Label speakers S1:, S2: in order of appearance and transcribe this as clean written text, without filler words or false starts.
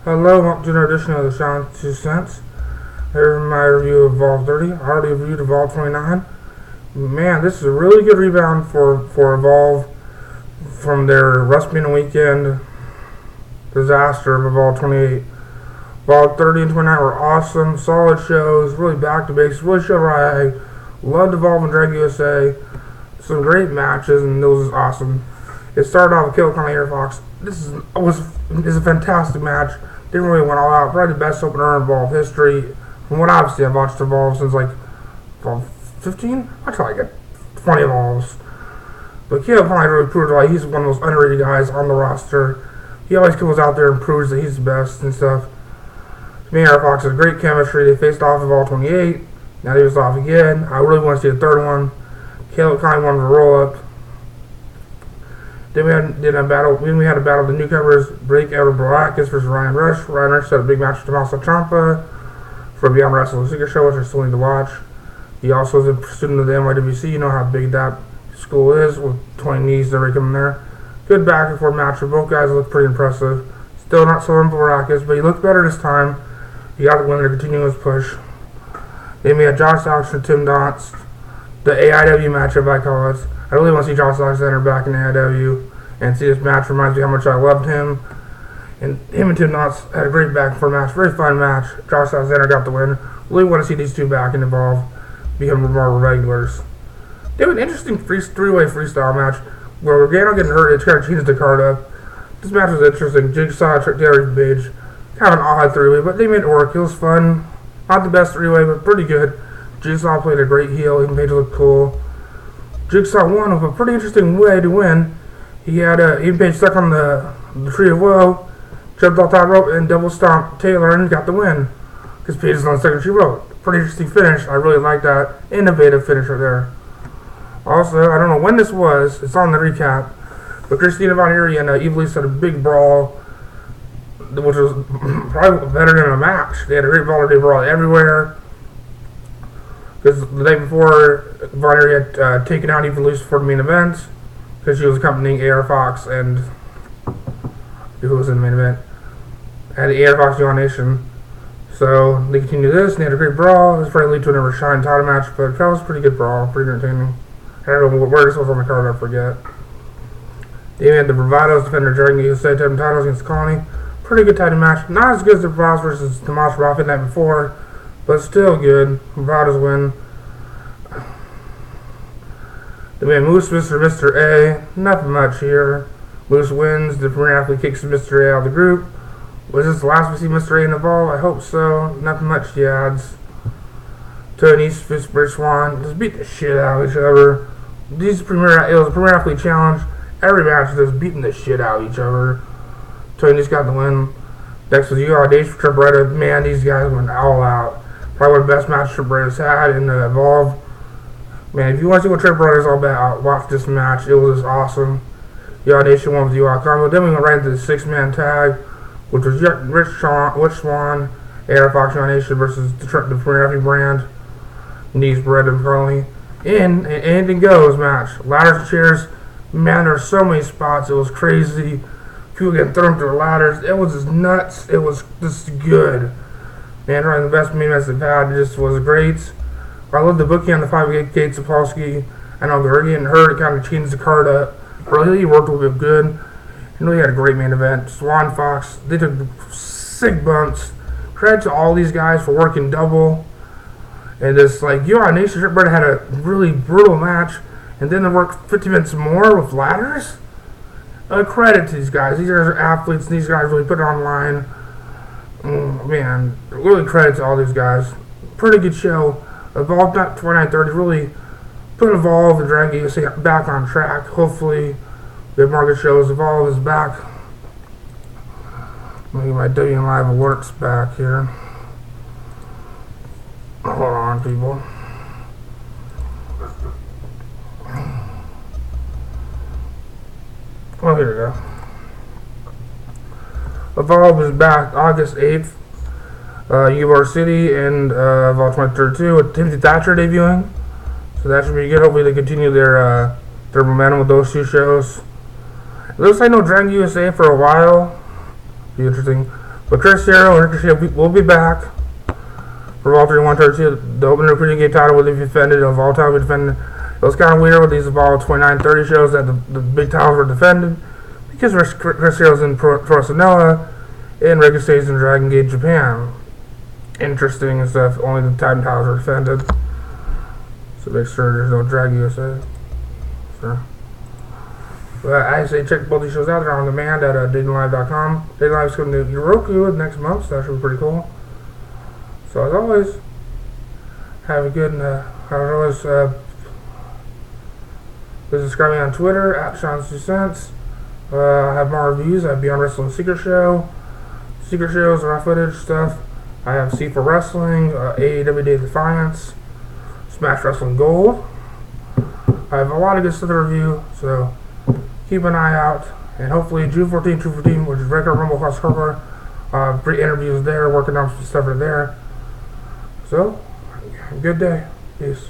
S1: Hello, welcome to another edition of the Swann 2 Cents. Here's my review of Evolve 30. I already reviewed Evolve 29. Man, this is a really good rebound for Evolve from their WrestleMania weekend disaster of Evolve 28. Evolve 30 and 29 were awesome, solid shows, really back to basics, really showed why I loved Evolve and DGUSA. Some great matches, and it was awesome. It started off with Konley and Fox. This is a fantastic match. Didn't really went all out. Probably the best opener in Evolve history. From what I've seen, I've watched Evolve since like Evolve 15. I try to get 20 Evolves. But Konley really proved like he's one of those underrated guys on the roster. He always comes out there and proves that he's the best and stuff. Me and Fox has great chemistry. They faced off Evolve 28. Now they faced off again. I really want to see a third one. Konley wanted to roll up. Then we had a battle of the newcomers, Edward Belakus versus Ryan Rush. Ryan Rush had a big match with Tommaso Ciampa for Beyond Wrestling Secret Show, which I still need to watch. He also is a student of the NYWC. You know how big that school is with 20 Nese and everybody coming there. Good back and forth match. Both guys look pretty impressive. Still not so in Belakus, but he looked better this time. He got the win to continue his push. Then we had Josh Alex and Tim Donst. The AIW matchup, I call it. I really want to see Josh Alexander back in AIW and see this match. Reminds me how much I loved him. And him and Tim Donst had a great back and forth match. Very fun match. Josh Alexander got the win. Really want to see these two back and Evolve become more regulars. They have an interesting three-way freestyle match where Gargano getting hurt. It's kind of changed the card up. This match was interesting. Jigsaw, Terry Page. Kind of an odd three-way, but they made it work. It was fun. Not the best three-way, but pretty good. Jigsaw played a great heel. Even Page looked cool. Jigsaw won with a pretty interesting way to win. He had Even Page stuck on the Tree of Woe, jumped off top rope, and double stomped Taylor and got the win. Because Page is on the second Tree rope. Pretty interesting finish. I really like that. Innovative finisher there. Also, I don't know when this was. It's on the recap. But Christina Von Eerie and Eva Lisa had a big brawl, which was probably better than a match. They had a great brawl. They brawled everywhere. Because the day before, Von Eerie had taken out Eva Lisa for the main event. Because she was accompanying A.R. Fox and who was in the main event. Had the A.R. Fox Uhaa Nation. So they continued this, and they had a great brawl. This probably lead to another Shine title match, but that was a pretty good brawl, pretty entertaining. I don't know where this was on the card, I forget. They had the Bravados defender during the USA tag titles against Konley. Pretty good title match. Not as good as the Bravados versus Tomas Rafa night before, but still good. Bravados win. Then we had Moose versus Mr. A. Nothing much here. Moose wins. The premier athlete kicks Mr. A out of the group. Was this the last we see Mr. A in Evolve? I hope so. Nothing much he adds. Nese versus Rich Swann just beat the shit out of each other. It was a premier athlete challenge. Every match was beating the shit out of each other. Nese got the win. Next was Uhaa Nation for Trent Baretta. Man, these guys went all out. Probably one of the best matches Trent Baretta's had in the Evolve. Man, if you want to see what Trent Baretta's all about, watch this match. It was awesome. Uhaa Nation won with Uhaa combo. Then we went right into the 6-man tag, which was Rich Swann A.R. Fox Uhaa Nation versus the premier athlete brand. Nese, Baretta, and Konley. In an anything goes match. Ladders and chairs. Man, there were so many spots. It was crazy. People getting thrown through the ladders. It was just nuts. It was just good. Man, one of the best main events they've had. It just was great. I love the booking on the 5 Gates of Polsky. I know they're getting hurt. It kind of changed the card up. Really, he worked with it good. And really had a great main event. Swann Fox, they took sick bumps. Credit to all these guys for working double. And just like Uhaa Nation, Brett had a really brutal match, and then they worked 50 minutes more with ladders. Credit to these guys. These are athletes. These guys really put it online. Man, really credit to all these guys. Pretty good show. Evolve 2930 really put Evolve and DGUSA back on track. Hopefully, we have more good shows. Evolve is back. Let me get my W Live alerts back here. Hold on, people. Oh, here we go. Evolve is back August 8th. Ybor City and Evolve 2032 with Timothy Thatcher debuting. So that should be good. Hopefully they continue their momentum with those two shows. It looks like no DGUSA for a while. Be interesting. But Chris Hero and Ricochet will be back for Evolve 3 132. The opener pregame title will be defended. Evolve title will be defended. It was kind of weird with these Evolve 29 30 shows that the big titles were defended because Chris Hero's in Pro Sonella and Ricochet's in Dragon Gate Japan. Interesting and stuff. Only the Titan titles are defended. So make sure there's no DGUSA. So. But I say check both these shows out. They're on demand at DaytonLive.com. Dayton Live's coming to Roku next month, so that should be pretty cool. So as always, have a good please subscribe me on Twitter at Sean's 2 Cents. I have more reviews. I have Beyond Wrestling Secret Show, Secret Shows, raw footage stuff. I have C4 Wrestling, AEW Day of Defiance, Smash Wrestling Gold. I have a lot of good stuff to review, so keep an eye out. And hopefully June 14, which is regular Rumble Class Hardcore, free interviews there, working on some stuff right there. So, good day. Peace.